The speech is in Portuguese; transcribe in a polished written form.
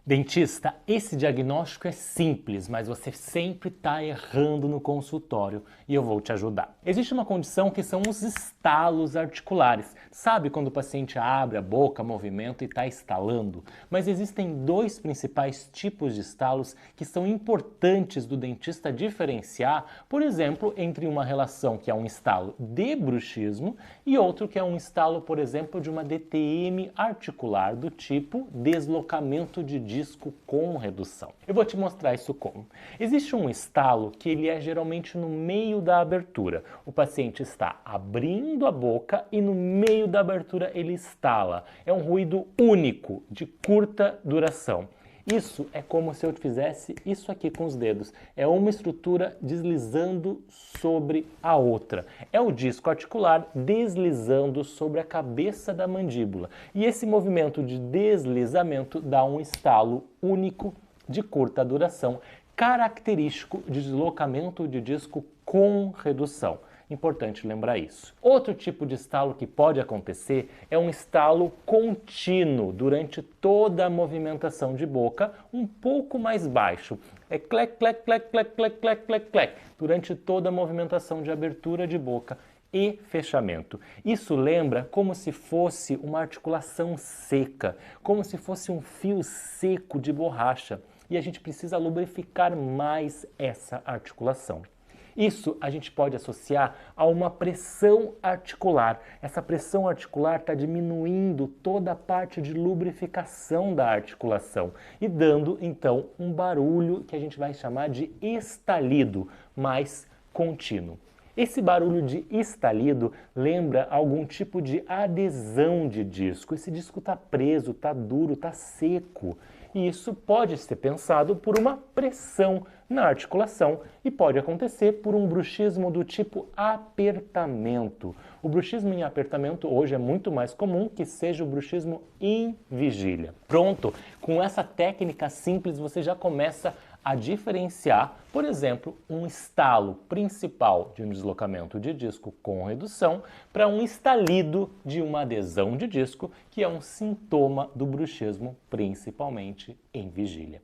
Dentista, esse diagnóstico é simples, mas você sempre está errando no consultório e eu vou te ajudar. Existe uma condição que são os estalos articulares. Sabe quando o paciente abre a boca, movimenta e está estalando? Mas existem dois principais tipos de estalos que são importantes do dentista diferenciar, por exemplo, entre uma relação que é um estalo de bruxismo e outro que é um estalo, por exemplo, de uma DTM articular do tipo deslocamento de disco com redução. Eu vou te mostrar isso como. Existe um estalo que ele é geralmente no meio da abertura. O paciente está abrindo a boca e no meio da abertura ele estala. É um ruído único, de curta duração. Isso é como se eu fizesse isso aqui com os dedos. É uma estrutura deslizando sobre a outra. É o disco articular deslizando sobre a cabeça da mandíbula. E esse movimento de deslizamento dá um estalo único de curta duração, característico de deslocamento de disco com redução. Importante lembrar isso. Outro tipo de estalo que pode acontecer é um estalo contínuo durante toda a movimentação de boca, um pouco mais baixo. É clec, clec, clec, clec, clec, clec, clec, clec, durante toda a movimentação de abertura de boca e fechamento. Isso lembra como se fosse uma articulação seca, como se fosse um fio seco de borracha. E a gente precisa lubrificar mais essa articulação. Isso a gente pode associar a uma pressão articular. Essa pressão articular está diminuindo toda a parte de lubrificação da articulação e dando, então, um barulho que a gente vai chamar de estalido, mais contínuo. Esse barulho de estalido lembra algum tipo de adesão de disco. Esse disco está preso, está duro, está seco. E isso pode ser pensado por uma pressão na articulação e pode acontecer por um bruxismo do tipo apertamento. O bruxismo em apertamento hoje é muito mais comum que seja o bruxismo em vigília. Pronto, com essa técnica simples você já começa a diferenciar, por exemplo, um estalo principal de um deslocamento de disco com redução para um estalido de uma adesão de disco, que é um sintoma do bruxismo, principalmente em vigília.